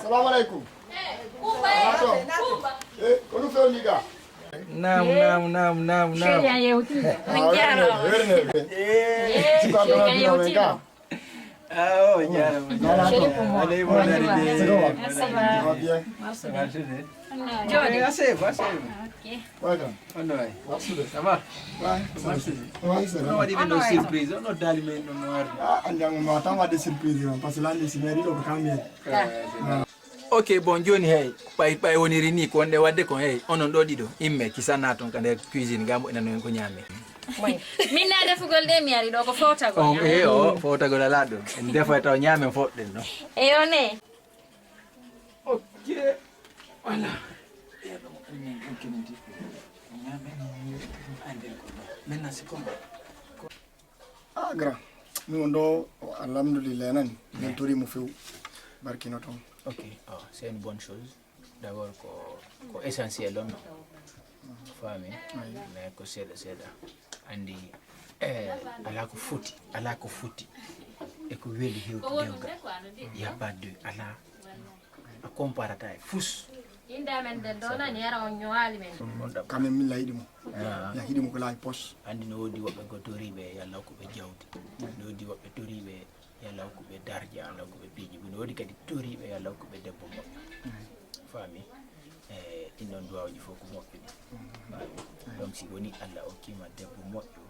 Assalamu alaikum. Kono fe liga. Naam. Sheria yeuti. Ngiara. Sheria yeuti. Oh, jara. Allez, bon arrivée. Ça va. Bien. Jodi. Assez. Ok. Welcome. Onoy. Merci. Ça va? Merci. On va dire une surprise. On a d'aliments noir. On attend des surprises parce que là les simeri au cambier. Ok, bon joni hey pay woniri ni ko nde wadde ko hey onon do dido imme kisana ton kande cuisine gambo ina non ko nyame Min na defugol de mi ari do ko fotagol. Fotagol ala do en defa taw nyame fodden no Ne. ok voilà Grand nous ndo alhamdulillah nan min tori mo few barkino ton. Ok, c'est une bonne chose. D'abord, ko essentiel non. Famille, mais ko seda. Andi ala ko futi. E ko weli hewti dewga. Ya pas de ala a comparata fus. Inda men den dona ni era on nyoali men. Quand même min la hidimo. Ya hidimo ko la poche. Andi no wodi wobbe ko toribe yalla ko be jawdi. No wodi wobbe toribe yalla ko be darja yalla ko be piji bu wodi kadi toribe yalla ko be debbo mo fami inon duwaji fo ko mobbe donc si woni alla o kima debbo mobbe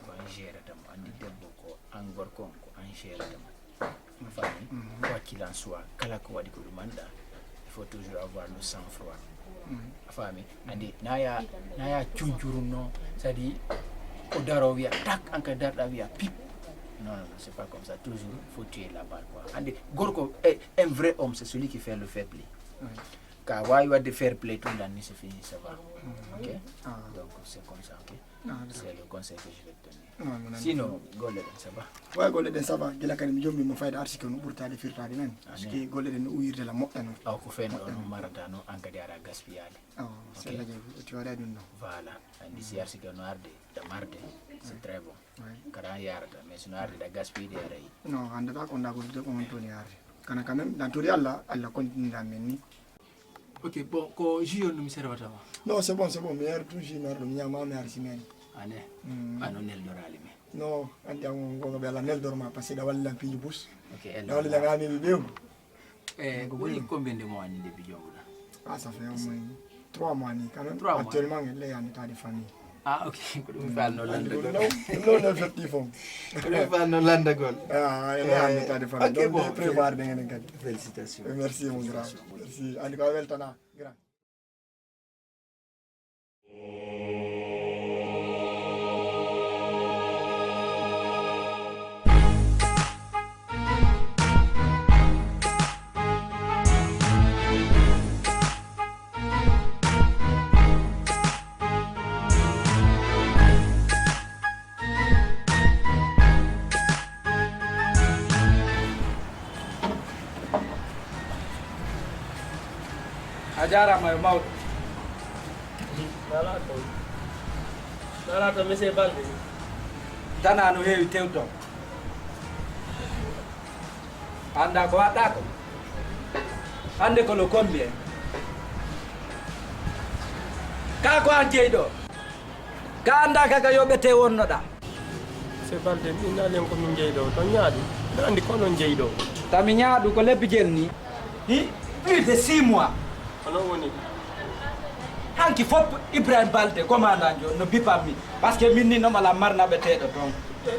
ko an gérata mo andi debbo ko an gorko ko an gérata mo fami quoi qu'il en soit kala ko wadi ko dumanda il faut toujours avoir le sang froid fami andi naya ciuncuruno c'est-à-dire o daro wiya tak anka darda wiya pip. Non, c'est pas comme ça. Toujours, il faut tuer la balle. Gorko, un vrai homme, c'est celui qui fait le fair play. Car il va de fair play tout l'année, c'est fini, ça va. Ok? Donc, c'est comme ça, ok? C'est le conseil que je vais te donner. Sinon, Golden, ça va? Ouais, Golden, ça va. Il a quand même dit que je vais faire article pour t'aider à faire ta dîner. Parce que Golden, où il est la motte. Ah, qu'on fait un marathon, en cas de gaspillage. C'est là que tu vas dire non. Voilà. Et d'ici, article noir de marde, c'est très bon. Kara yarda mais sino arde da gaspille de ray non andata ko ndagol de ko mon toni arde kana quand même dans tout alla continue da menni. Ok bon ko jio no mi servata ma non c'est bon mais tout jino do mi ama me arsi men ane ano nel dorali me non andi ngo bela nel dorma parce que da walla piji bus ok elle da walla ngami mi bew ko boni combien de mois ni de bijomuna ça fait au moins 3 mois ni quand même actuellement elle est en état de famille. Ah ok, mi fanno landa gol. Non effettif. Mi fanno landa gol. Elle est en état de famille. Ok bon, prévoir dengan ngadi. Félicitations. Merci mon grand. Merci. Andi ko weltana grand. Ajara mai mau. Nala to Monsieur Balde. Dana no hewi tewto. Anda ko ada ko. Ande ko lo combien? Ka ko anjeydo. Ka anda ka yobete wonnoda. Monsieur Balde min nalen ko min jeydo to nyaadi. Andi ko non jeydo. Tami nyaadu ko lebbi gelni. Hi plus de 6 mois. Ono woni. Hanki fop Ibrahim Balde commandant jo no bipa mi parce que min ni no mala marna be tedo don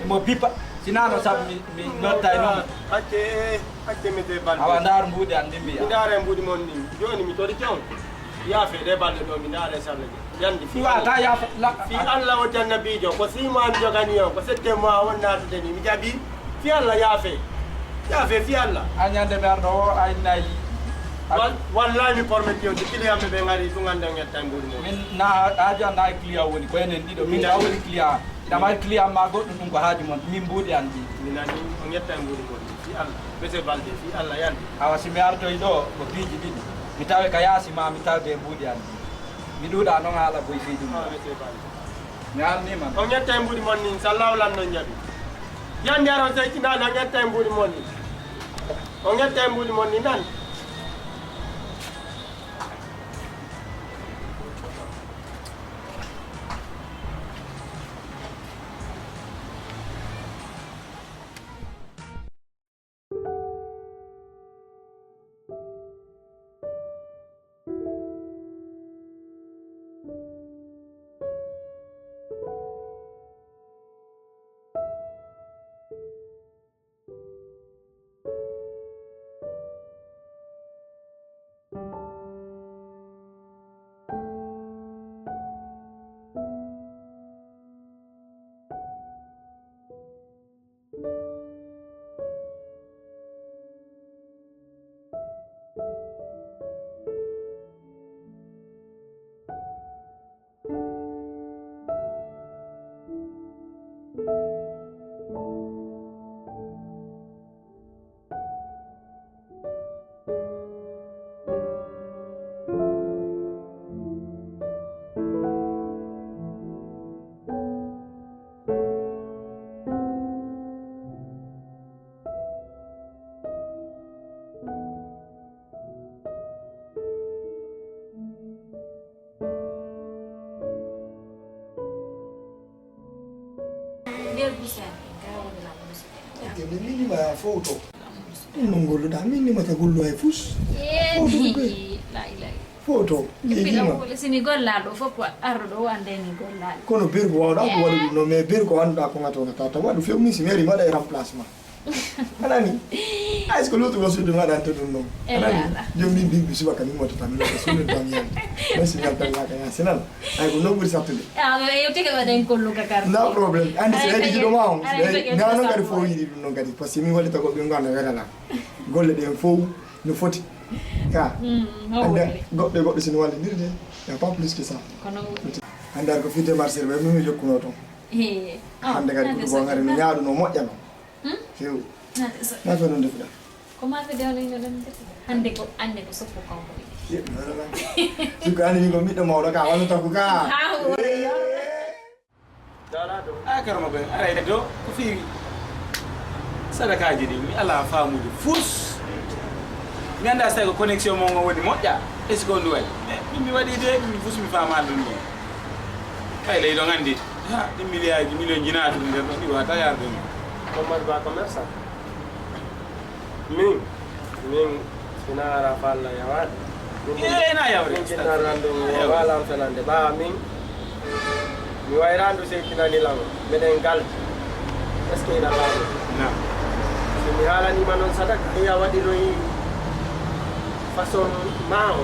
mo bipa sinano sab mi nottay non acce mete Balde awa ndar mbuudi andi mbi mi ndare mbuudi mon ni joni mi tori jon ya fe de Balde do mi ndare salle yandi fi wa ta ya fi Allah wa jannabi jo ko sima mi jogani yo ko 7 mois wonna to deni mi jabi fi Allah ya fe fi Allah anyande merdo ay nayi wallahi mi permetti on client be ngari ko nganda ngetta mbudi mo min na aja na client woni ko enen dido min awli client dama client ma goddo dum ko haaju mon min mbudi andi minani on ngetta mbudi mo fi Allah Monsieur Balde fi Allah yandi awa si mi arto do ko biji didi mi tawe ka yasi ma mi tawe mbudi andi mi duda non hala boy fiji mo Monsieur Balde mi alni man on ngetta mbudi mon ni sallahu lan no nyabi yandi aron say kina no ngetta mbudi mon ni on ngetta mbudi mon ni nan Che minima foto. Non gollo da minima ta gollo ai fus. Foto. Pila sini gollado fop ardo wande ni gollado. Kono birgo wawɗa ko waɗi ɗum no mais birgo annduɗa ko ngata wona tata waɗu fewmi si mairie waɗa e remplacement anani est ce que l'autre va suudu waɗante ɗum noon anani jommi mbimbi subaka min mottata min ko suudu dam yalde mais si yaltan yaka ya sinan ay ko non ɓuuri sattude yo tigi waɗen kolluka kar no probléme andi si heɗi jiɗo ma on na noon kadi fo yiɗi ɗum noon kadi par ce que min wallita ko ɓe ganda weɗala golle ɗen fof no foti ka ande goɗɗo sino wallidirde y a pas plus que ça hande ar ko fidde marché ɓe mimi jokkuno toon hande kadi ko bon hari no ñaaɗuno moƴƴano few na fe noon defuɗa comment fe dewle hande ko ande ko soppo kanko siko andi min ko ɓiɗɗo mawɗo ka walla takku ka karama ɓe arayde do ko fewi sadakaji ɗi mi ala faamude fus mi anda so tawi ko connexion mo woni moƴƴa est ce que on ɗum waɗi mi waɗi de mi fus mi famani ɗum ɗon kay leydi on anndi ɗi million ji naati ɗum nder ɗon ɗi wata yarde mi Mamadou Ba commerçant min sina ara falla yawaɗe na yawre min jinnarande walan felande ɓawa min mi wayrandu sekkinani lan meɗen gal est ce que ina laaɓo na so mi haalanima noon sadaka iya waɗiroyi façon ma o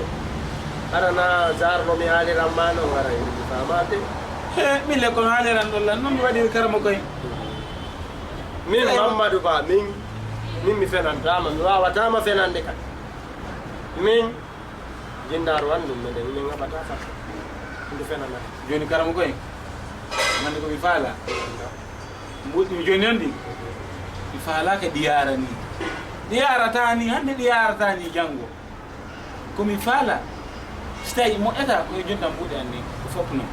arana jarno mi haaliran ma noon ara yimɓe famade min le kono haaliran ɗon lan noon mi waɗiri karama koye min Mamadou Ba min mi fenantama mi wawatama fenande kadi min jinnaru wandum meɗen min gaɓata fa nde fenanata joni karama koye mande komi faala mbuɗɗimi joni on ɗi mi faalaka ɗiyara ni ɗiyarata ni hande ɗiyarata ni janggo komi faala so tawi moƴƴata koye jontam mbuɗe an ni ko fof noon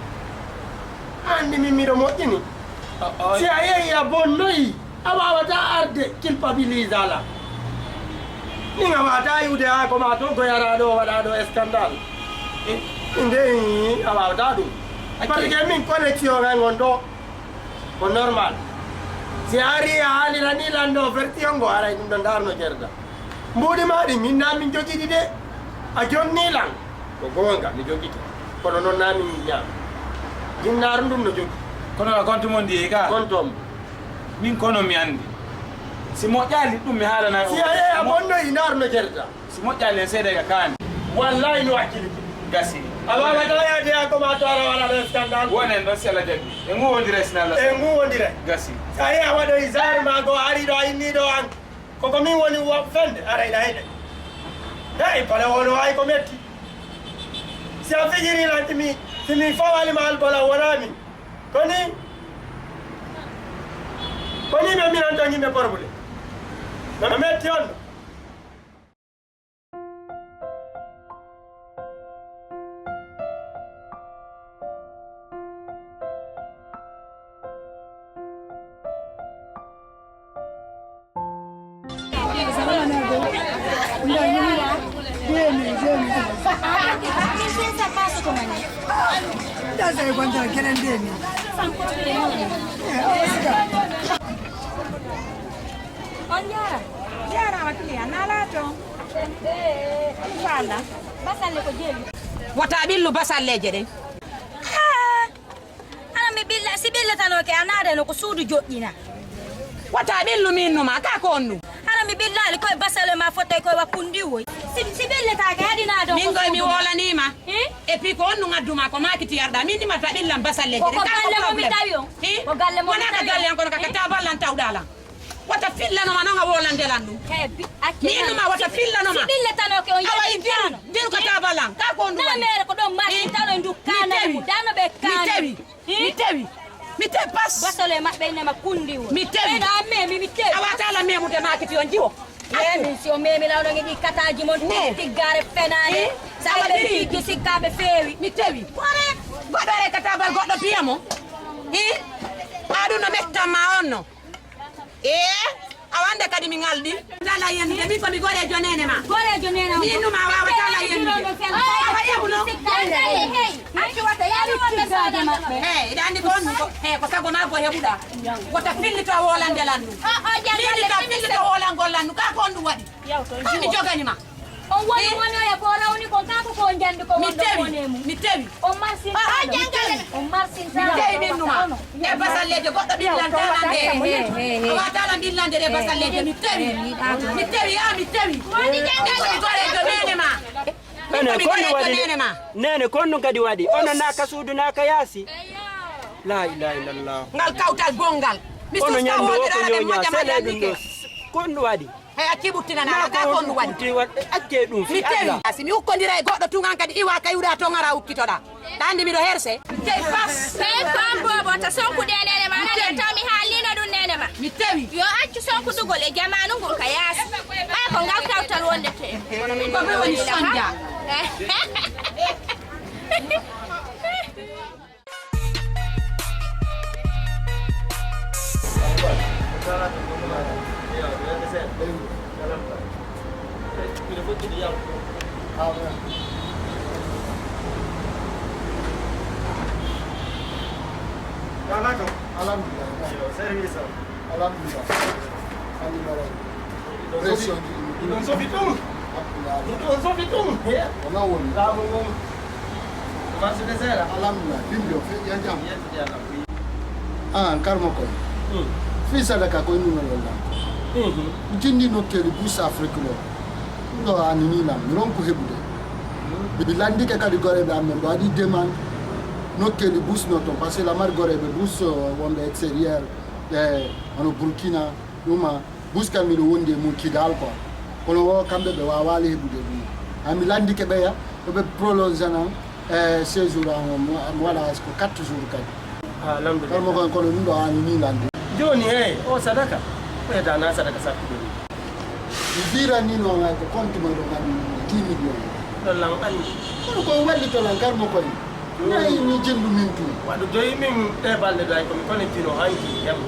andi min miɗo moƴƴini si a yeehi a bonnoyi a wawata arde culpabilise ala min a wawata yiwde ha koma to ko yara ɗo waɗa ɗo scandale nde a wawata ɗum par ce que min connexion ngan gon ɗo ko normal si ari a haalirani lan ɗo vertion ngo aray ɗum ɗo darno jerda mbuɗi maɗi min na min jogiɗi de a jonni lan ko gonga mi joguite kono noon na min ñaam jinnaru ɗum no jogi kono compte mon ndi ka gontom min kono mi andi si moƴƴali ɗum mi haalana si a yeehi a bonnoyi darno jerda si moƴƴali en seeɗa ka kaani wallahi no hakkille gasi a wawata yaade ha koma to ara waɗa ɗo scandale wonen ɗon si Allah jaɓi e nguwodire sinala e nguwodire gasi so a yeehi a waɗoyi sare ma go ari ɗo a inniɗo an koko min woni fende arayɗa heɗe hey pale wono ay ko metti si a fijiri lantimi simi fawalima albola wonami koni ɓe minan yimɓe probléme no metti on Dasa quando che ne devi? Yara wakili analato. Fala. Basalle ko jeli. Wata billu basalleje de. Ana mi billa si billa tano ke anade no ko suudu joɗɗina. Wata billu minnu ma ka konnu. Ana mi billali koye basalle ma fotoy koye wakkundi woy. Si billa ta ke adina do. Min goy mi wolanima. E puis ko onnu ngadduma ko makiti yarda min dima ta billam basalleje de. Ko galle mo mi tawi on. Ko galle mo mi tawi. Wona ka galle kono ka ta ballan tawdala. Wata fillano ma nonga wolandelan ɗum minuma wata fillano ma bille tano ke on yawi dir ko tabalan ka ko ndu na mere ko ɗon machine tano ndu kana dano ɓe kana mi tewi pas basole maɓɓe inema kundi wo mi tewi ɗa memi mi tewi a watala memude makiti on jiwo memi si o memi lawɗo geɗi kataji mon tiggare fenani saɓe figgi sikkaɓe feewi mi tewi goɗɗo re katabal goɗɗo piyamo aɗum no mettama on no awande kadi mi ngaldi tala yende mi ko mi gorejo nene ma gorejo nene mi numa wawa tala yende hey acci wata ya ida andi ko on ko sago ma bo hebuda wota fillito wolande landu fillito wolangol landu ka ko ndu wadi mi jogani ma on woni woni ya ko rawni ko kako ko jandi ko mi tewi on marsin on marsin mi tewi min numa e basalleje goddo billante lande wa tala billande e basalleje mi tewi woni jangale gore do nene ma nene konno kadi wadi ono naka suudu naka yaasi la ilaha illallah ngal kawtal gongal mi ono nyando ko nyonya sele dum konno wadi hay accibutina na ka konno wadi acce dum fi Allah asi mi ukkondira e goddo tungan kadi iwa kayuda to ngara ukkitoda tande mi do herse tey pas bobo ta sonku denene ma na tami halina dun nene ma mi tewi yo accu sonku dugol e jamanu ngol ka yas ba ko ngal kawtal wonde te ko be woni sonja Karma koy fi sadaka koy nuno lola jindi no keri bus afrique lo ndo anini la ron ko hebude bi landi ke kadi gore be ambe do adi demand no keri bus no to parce que la mar gore be bus wonde extérieur ono burkina duma bus kam mi wonde mu kidal ko kono wo kambe be wa wali hebude dum ami landi ke be ya be prolonger na 16 jours wala est-ce que 4 jours kadi alhamdulillah karma koy kono ndo anini landi joni o sadaka e dana sadaka sakko vira ni no ngai ko konti mo do ngani 10 million lan ani ko walli to lan karmo koy nay ni jendu min tu wadu joyi min e balde day ko mi connecti no hanki yam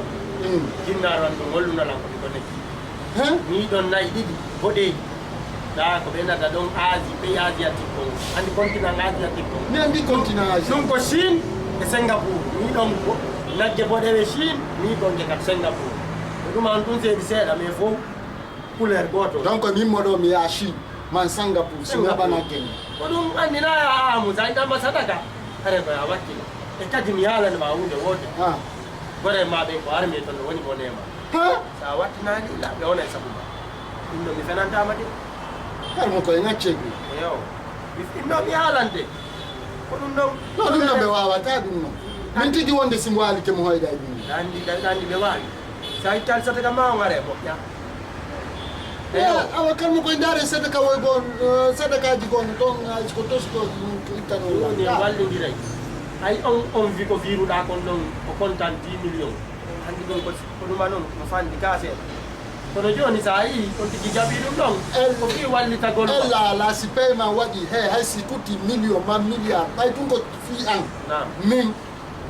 jinnaran do gollu na lan ko mi connecti ni don nay didi bodey da ko be nata don azi be asiatique ko andi continent asiatique ko ni andi continent asiatique dum ko Chine e Singapore ni don ko najje bodewe Chine ni don ke kat Singapore dum an tun se seda me fo couleur goto donc mi modo mi ya Chine man Singapore singa bana ken ko dum andi na ya mu sai dama sadaka kare ko ya wakki e kadi mi yala ma hunde wote gore ma be ko arme to woni bonema sa watina ni la be ona sabuba indo mi fenanta ma de karmo koy ngacegu yo indo mi halande ko dum no be wawata dum no min tigi wonde simwali ke mo hoyda dum dandi be wali sai tal sadaka ma ngare bo ya awa karmo koy dare sadaka woy gon sadaka ji gon don ko tosko itano ni walli diray ay on vi ko viru da kon don ko kontan 10 millions andi don ko dum non ma fandi kase kono joni sai on tigi jabi dum don ko fi walli tagol la si paiement wadi hay si tuti million ma milliard bay tungo fi an min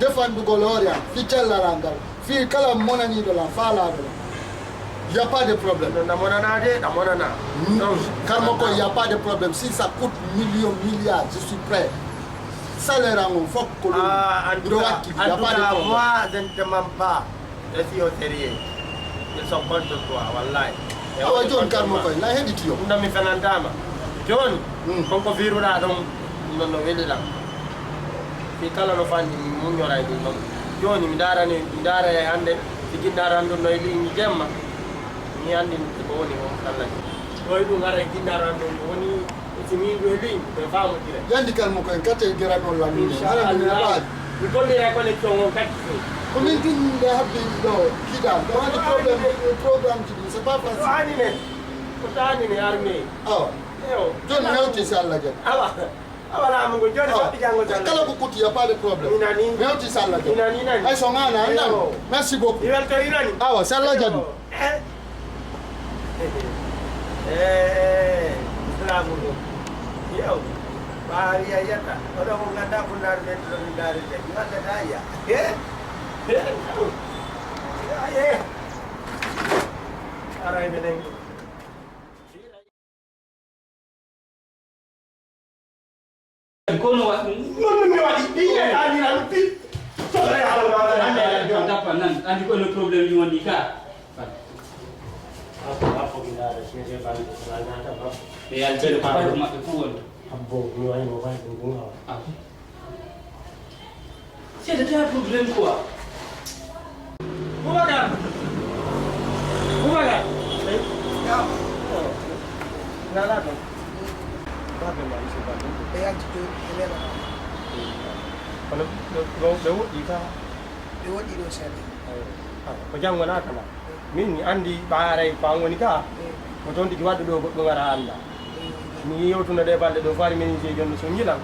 defandu goloria fi cellarangal fi kala monani do la fala do il y a pas de problème na monana de na monana non karmo ko il y a pas de problème si ça coûte millions milliards je suis prêt salaire en faut que il y a pas de problème moi je ne demande pas je suis au sérieux ils sont contre toi wallahi awa jon karmo ko la hediti yo ndami fenandama jon konko viruda don non no welila fi kala no fandi mun yoray dum non joni mi dara hande tigindaran don no li gemma ni andi ko woni on kala oy dum ara gindaran don woni timi do li be faamu dire yandi karmo ko en kate dira non la mi inshallah mi golli ra connexion on katti combien de habbi do kida do wani programme ci c'est pas facile ko tani ne armée yo jon nawti salla je awala mo joni fatti jango tan kala ko kuti ya pas de problème nawti salla je inani ay so ngana ndam merci beaucoup iwel to inani awa salla jadu islamu yo bari ayata odo ko ganda ko dar be to dar be ngada daya aray benen kono wadi mi wadi andi ko le problème ni woni ka Apa kita ada sini balik sana ada apa? be yal be ko ba ma fu won Abo ni ay mo ba tunggu ha. c'est de ta problème quoi Bukan. Ya. Nala tu. Apa yang masih baru? Yang itu elena. Kalau lewat di sana. Lewat di sana. Pajang mana kana? Min andi barai pangoni ka. Moton di wadu do ngara anda. Ni yotu na de balde do fari min je jonno so nyilam.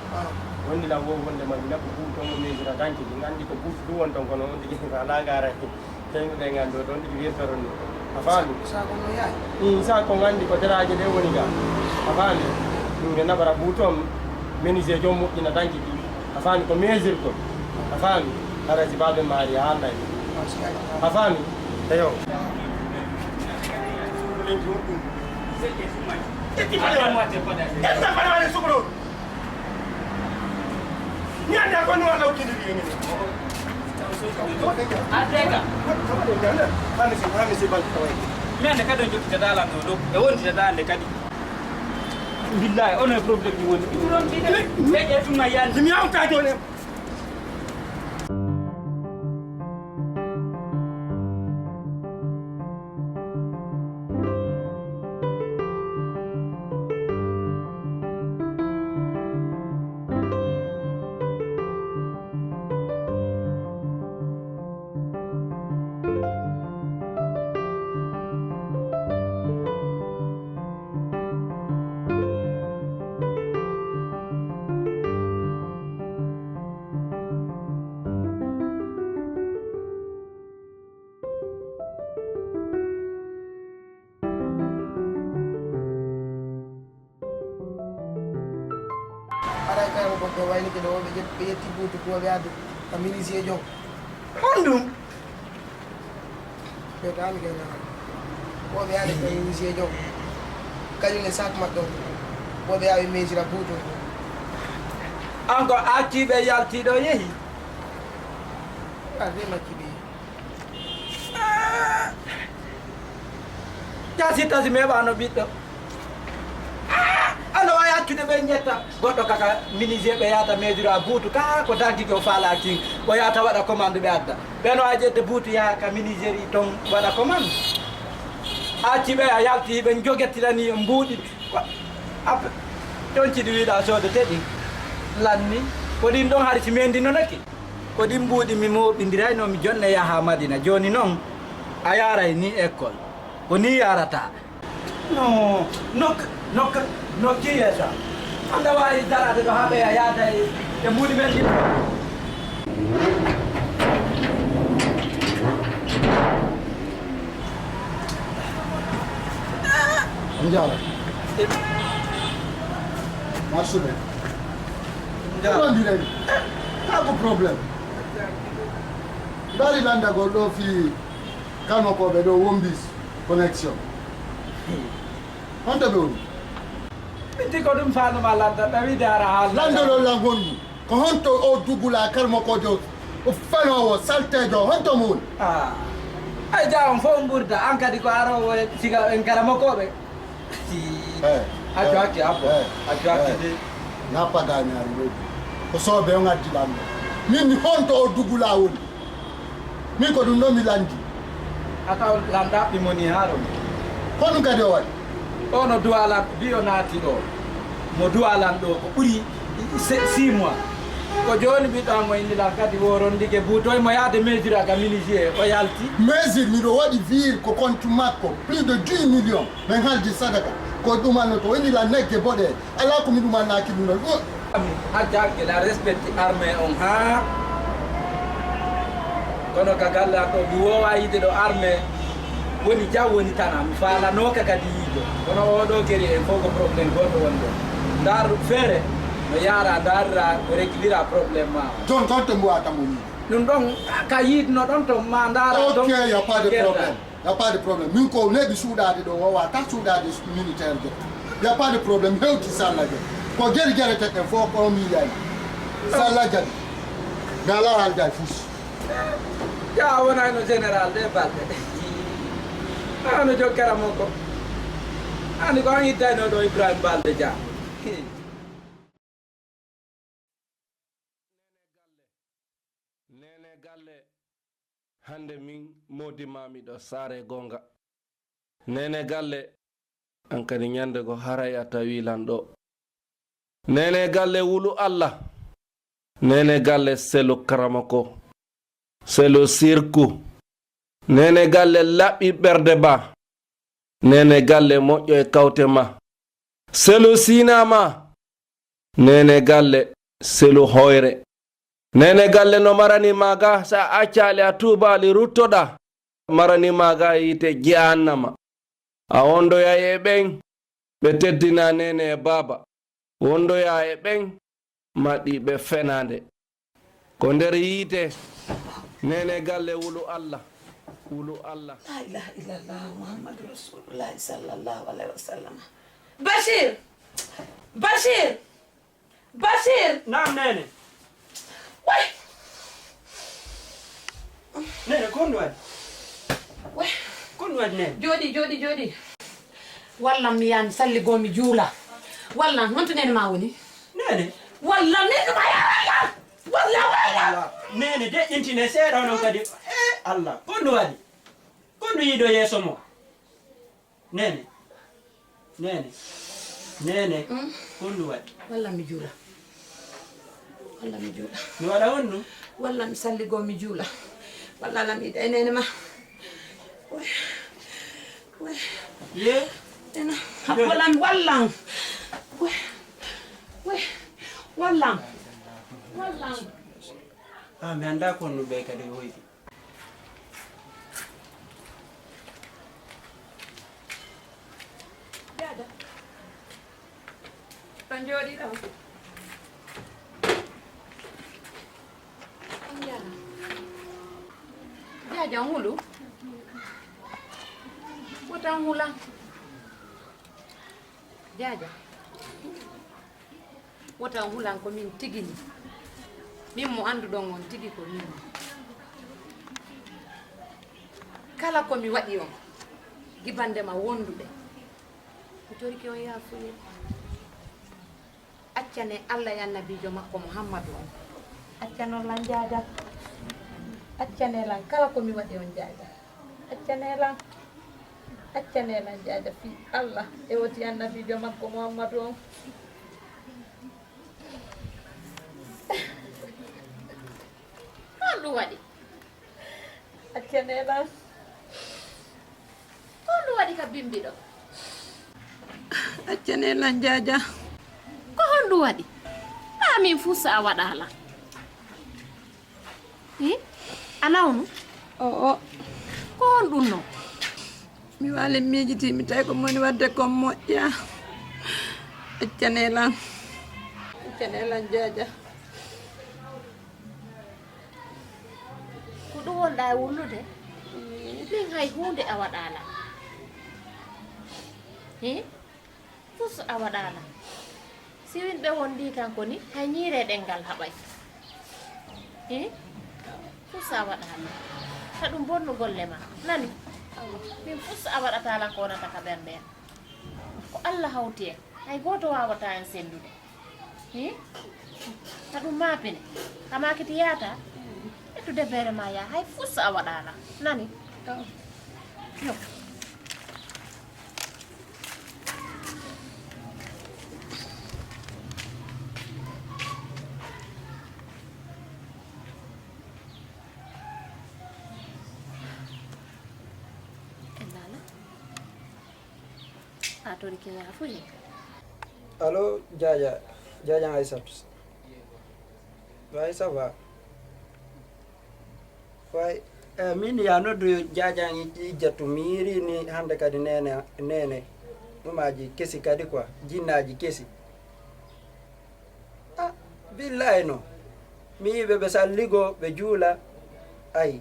Wondi la wo wonde ma dina ko buto mo meji na tanki ngandi ko buto do won ton kono on di ala gara. Tengo de ngando don di wirtaro ni. Afani. Sa ko no ya. Ni sa ko ngandi ko teraje de woni ga. Afani. Ni na bara buto min je jommo ina tanki. Afani ko mezir ko. Afani. Ara jibabe mari anda. Afani. Tayo. Ni anda ko no ala ukindi ni. adeka Hani si bal tawai. mi ande kadi on jottita dala no do e wontita dande kadi billahi on e probléme ni woni ɗum ɗon tiɗe ɓe ƴettuma yande Mi awta jone. Aray kay mo ko wayni ke do be yetti butu ko be adu kamilisi e jom. Ondum. Be dal ke na. Ko be adu kamilisi e jom. Kañum ne sak ma do. Ko be awi mesira butu. encore acciɓe yaltiɗo yeehi Arde makkiɓe. jasi tasi meɓano ɓiɗɗo ano wawi accude ɓe ñetta goɗɗo kaka ministre ɓe yahata mesure a buutu ka ko dantiki o faala king o yahata waɗa commande ɓe adda ɓeno a ƴette buutu yaha ka ministére i ton waɗa commande acciɓe a yalti ɓe joguettirani mbuuɗi après ɗon ciɗi wiɗa soode teɗi lanni ko ɗin ɗon haade si mendinonaki ko ɗin mbuuɗi mi moɓidirayno mi jonne yaha madina joni noon a yaray ni école ko ni yarata non nokki yesa anda wawi darade ɗo haɓe a yaada e mbuuɗi men ɗin Njala. Marsude. Njala. Ndire. Ako problem. Dari landa goɗɗo fi kalmo ko ɓe ɗo wombis connection. Honto ɓe woni? ɓitti ko ɗum fanuma landa ɗawi dara haal Landolol lan gonɗum. Ko honto o dugula kalmo ko jo o fanowo saltejo honto mo woni? ay jawon fof ɓurda an kadi ko arowo siga en karamokoɓe accu hakki abbo accu hakki de Napadañari leydi ko soobe o ngaddi lamɗo min mi honto o dugula woni min ko ɗum ɗo mi landi ataw landaɓɓi moni ha ɗon hoɗum kadi o waɗi o no duwalan mbi o naati ɗo mo duwalan ɗo ko ɓuuri 6 mois ko joni ɓiɗɗo an mo inndilan kadi worondike buutoy mo yaade mesure aga ministre o yalti mesure miɗo waɗi vir ko compte makko plus de 10 millions min haldi sadaka ko ɗumanno to woni la negge boɗe ala komi ɗumannaki ɗum ɗon hacca hakkille a respecte armé on ha kono ka galle an ɗo mi wowa yide ɗo armé woni jaw woni tana mi falanoka kadi yiido kono oɗo gueri en fof ko probléme goto woni ɗo dar feere no yaara darra o réglira probléme ma jon toon to mbowatamo wi ɗum ɗon ka yiidno ɗon to ma dara ok y a pas de problème y a pas de problème min ko leeɓi suuɗade ɗo wowata suuɗade militaire de y a pas de problème hewti salla de ko gueri guereteɗen fof ko miiyani salla jadi mi ala haalda e fuus Ja wona no général de balde ano jokkara mo ko ani ko an yittano ɗo Ibrahima Balde Dia nene galle hande min modimami ɗo saare gonga nene galle an kadi ñande ko haray a tawilan ɗo nene galle wulu Allah nene galle selu karamako selu sirku nene galle laɓɓi ɓerde ba nene galle moƴƴo e kawte ma selu sinama nene galle selu hoyre nene galle no marani maga sa accali a tubali ruttoɗa marani maga yite jehannama a wondoya e ɓen ɓe teddina nene e baba wondoya e ɓen maɗiɓe fenade ko nder yiite nene galle wulu Allah wulu Allah la ilaha illallah muhammadu rasulullahi sallallahu alaihi wasallam Bashir Bashir Bashir Naam nene way nene kondu waɗi way kondu waɗi nene jooɗi walla mi yani salli gomi juula walla honto nene ma woni nene walla nene ma yaaya walla nene deƴƴintine seeɗa onon kadi Allah kondu waɗi kondu yiiɗo yeeso mo nene kondu waɗi walla mi juula mi waɗa on ɗum walla mi salli gomi juula walla lamiɗa e nene ma ye ena habbolam wallan wallan mi anda kondu ɓe kadi hoydi tan jooɗi ɗo Jaja hulu wotan hula Jaja wotan hulan ko min tigini min mo anduɗon on tigi ko min kala ko mi waɗi on gibandema wonduɗe mi toriki on yafuye accane Allah e annabijo makko Muhammadu on accanorlan Jaja accanelan kala ko mi waɗi on Jaja accanelan Jaja fi Allah e woti annabijo makko Muhammadu on ɗum waɗi accanelan ɗum waɗi ka bimbiɗo accanelan Jaja ko honɗum waɗi min fuu sa a waɗala alawnu o ko honɗum no mi wali miijiti mi tawi ko moni wadde kon moƴƴa accanelan Jaja ko ɗum wonɗa e wullude ɗin hay hunde a waɗala fus a waɗala si winɓe wondi tan ko ni hay ñiire ɗengal haɓay fus a waɗala ta ɗum bonnu golle ma nani min fus a waɗatalan ko wonata ka ɓernde en ko Allah hawti en hay goto wawata en sendude ta ɗum mapine kamakiti yaata ettude feere ma ya hay fus a waɗala nani yo atori ke ya fuye allo Jaja Aïssatou way ça va way min ya noddu Jaja ijjatu mi yiri ni hande kadi nene ɗumaji kesi kadi quoi jinnaji kesi billahi no mi yiɓe ɓe salligo ɓe juula ayi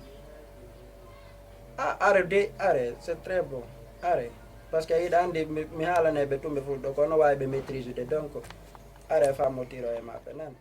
are c'est très bon are parce que yiɗa andi mi haalane ɓe tumɓe fulɗo kono wawi ɓe maîtrise de donc are fammotiro e maɓɓe nan